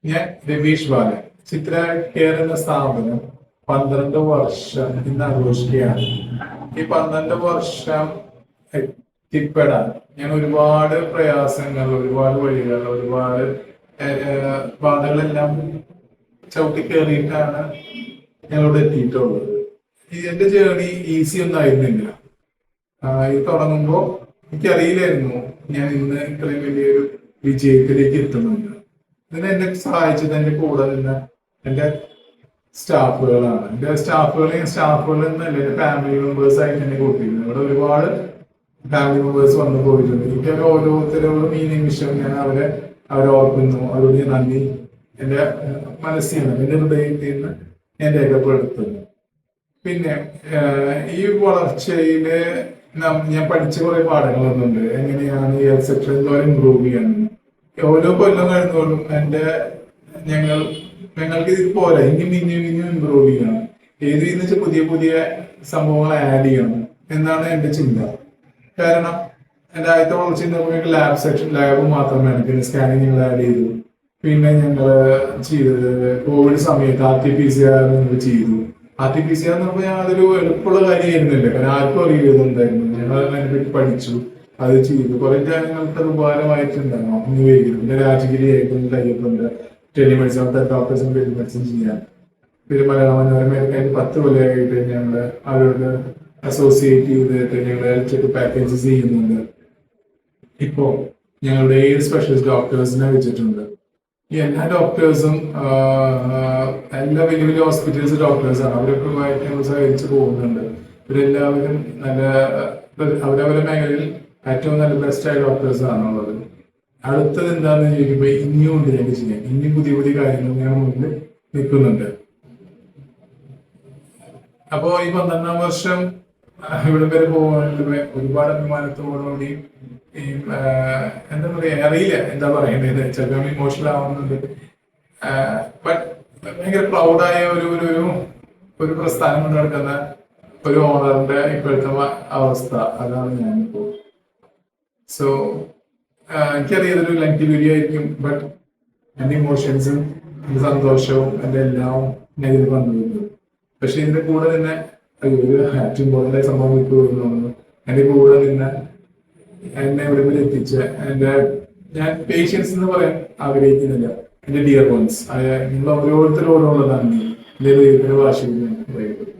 ഞാൻ രവീഷ് ബാലൻ. ചിത്ര കെയർ എന്ന സ്ഥാപനം 12 വർഷം ഇന്ന് ആഘോഷിക്കുകയാണ്. ഈ 12 വർഷം എത്തിപ്പെടാൻ ഞാൻ ഒരുപാട് പ്രയാസങ്ങൾ, ഒരുപാട് വഴികൾ, ഒരുപാട് ബാധകളെല്ലാം ചവിട്ടി കയറിയിട്ടാണ് ഞങ്ങളോട് എത്തിയിട്ടുള്ളത്. എന്റെ ജേർണി ഈസി ഒന്നും ആയിരുന്നില്ല. ഇത് തുടങ്ങുമ്പോൾ എനിക്കറിയില്ലായിരുന്നു ഞാൻ ഇന്ന് ഇത്രയും വലിയൊരു വിജയത്തിലേക്ക് എത്തുന്നുണ്ട്. ഇതിനെ എന്നെ സഹായിച്ചത് എന്റെ കൂടെ നിന്ന് എന്റെ സ്റ്റാഫുകളാണ്. എന്റെ സ്റ്റാഫുകൾ എന്നല്ല, എന്റെ ഫാമിലി മെമ്പേഴ്സ് ആയിട്ട് എന്നെ കൂട്ടിയിരുന്നു. ഇവിടെ ഒരുപാട് ഫാമിലി മെമ്പേഴ്സ് വന്നു പോയിട്ടുണ്ട്. എനിക്ക് ഓരോരുത്തരോടും ഈ നിമിഷം ഞാൻ അവരെ ഓർക്കുന്നു. അവരോട് ഞാൻ നന്ദി എന്റെ മനസ്സിൽ നിന്ന്, എന്റെ ഹൃദയത്തിൽ നിന്ന് ഞാൻ രേഖപ്പെടുത്തുന്നു. പിന്നെ ഈ വളർച്ചയില് ഞാൻ പഠിച്ച കുറെ പാഠങ്ങളൊന്നുണ്ട്. എങ്ങനെയാണ് ഈ ഹെൽത്ത് സെക്ടർ എന്തോരം ഇമ്പ്രൂവ് ചെയ്യാമെന്ന്. ഓരോ കൊല്ലം കഴിഞ്ഞോളും ഞങ്ങൾക്ക് ഇത് പോലെ ഇനിയും ഇമ്പ്രൂവ് ചെയ്യണം. ഏത് രീതിയിൽ വെച്ചാൽ പുതിയ പുതിയ സംഭവങ്ങൾ ആഡ് ചെയ്യണം എന്നാണ് എന്റെ ചിന്ത. കാരണം എന്റെ ആദ്യത്തെ വളർച്ച ലാബ് മാത്രമേ, പിന്നെ സ്കാനിങ് ഞങ്ങൾ ആഡ് ചെയ്തു. പിന്നെ ഞങ്ങള് ചെയ്തത് കോവിഡ് സമയത്ത് RT-PCR ഞങ്ങൾ ചെയ്തു. RT-PCR എന്ന് പറഞ്ഞാൽ അതൊരു എളുപ്പമുള്ള കാര്യമായിരുന്നില്ല, കാരണം ആർക്കും അറിയുന്നുണ്ടായിരുന്നു. ഞങ്ങൾ അതിനെപ്പറ്റി പഠിച്ചു, അത് ചെയ്തു. കുറെ കാര്യങ്ങൾക്ക് അത് ഉപകാരമായിട്ടുണ്ടായിരുന്നു. പിന്നെ രാജഗിരി ആയിട്ടും തയ്യപ്പുണ്ട്, ടെലിമെഡിസിൻ, ഡോക്ടേഴ്സും ടെലിമെഡിസിൻ ചെയ്യാൻ. പിന്നെ മലയാള മനോരമയൊക്കെ 10 കൊല്ലമായിട്ട് ഞങ്ങൾ അവരോട് അസോസിയേറ്റ് ചെയ്തിട്ട് ഞങ്ങൾ ഹെൽത്ത് പാക്കേജസ് ചെയ്യുന്നുണ്ട്. ഇപ്പോ ഞങ്ങളുടെ 7 സ്പെഷ്യലിസ്റ്റ് ഡോക്ടേഴ്സിനെ വെച്ചിട്ടുണ്ട്. ഈ എല്ലാ ഡോക്ടേഴ്സും എല്ലാ വലിയ വലിയ ഹോസ്പിറ്റൽസ് ഡോക്ടേഴ്സാണ്. അവരൊക്കെ ഞങ്ങൾ സഹകരിച്ച് പോകുന്നുണ്ട്. ഇവരെല്ലാവരും അവരവരുടെ മേഖലയിൽ ഏറ്റവും നല്ല ബെസ്റ്റായ ഡോക്ടേഴ്സ് ആണുള്ളത്. അടുത്തത് എന്താണെന്ന് ചോദിക്കുമ്പോൾ ഇനിയും ഉണ്ട് ഞങ്ങൾക്ക് ചെയ്യാൻ. ഇനിയും പുതിയ പുതിയ കാര്യങ്ങൾ ഞങ്ങൾ മുന്നിൽ നിൽക്കുന്നുണ്ട്. അപ്പോ ഈ 12ാം വർഷം ഇവിടെ വരെ പോകാനുള്ള ഒരുപാട് അഭിമാനത്തോടുകൂടി എന്താ പറയാ, അറിയില്ല എന്താ പറയേണ്ടത്, ചിലപ്പോൾ ഇമോഷണൽ ആവുന്നുണ്ട്. ബട്ട് ഭയങ്കര പ്രൗഡായ ഒരു പ്രസ്ഥാനം കൊണ്ട് നടക്കുന്ന ഒരു ഓണറിന്റെ ഇപ്പോഴത്തെ അവസ്ഥ അതാണ് ഞാനിപ്പോ. സോ എനിക്കറിയാതൊരു ലെങ്തി വീഡിയോ ആയിരിക്കും, ബട്ട് എന്റെ ഇമോഷൻസും എന്റെ സന്തോഷവും എന്റെ എല്ലാം ഞാൻ ഇതിൽ പങ്കുവയ്ക്കും. പക്ഷെ ഇതിന്റെ കൂടെ തന്നെ ഒരു ഏറ്റവും ഇമ്പോർട്ടൻ്റ് സംഭവം തോന്നുന്നു. എന്റെ കൂടെ നിന്ന് എന്നെ ഇവിടെ വരെ എത്തിച്ച ഞാൻ പേഷ്യൻസ് എന്ന് പറയാൻ ആഗ്രഹിക്കുന്നില്ല, എന്റെ ഡിയർ വൺസ്. നിങ്ങൾ ഓരോരുത്തരോടുള്ള നന്ദി എന്റെ ദൈവത്തിന്റെ ഭാഷയിൽ ഞാൻ പറയുന്നത്.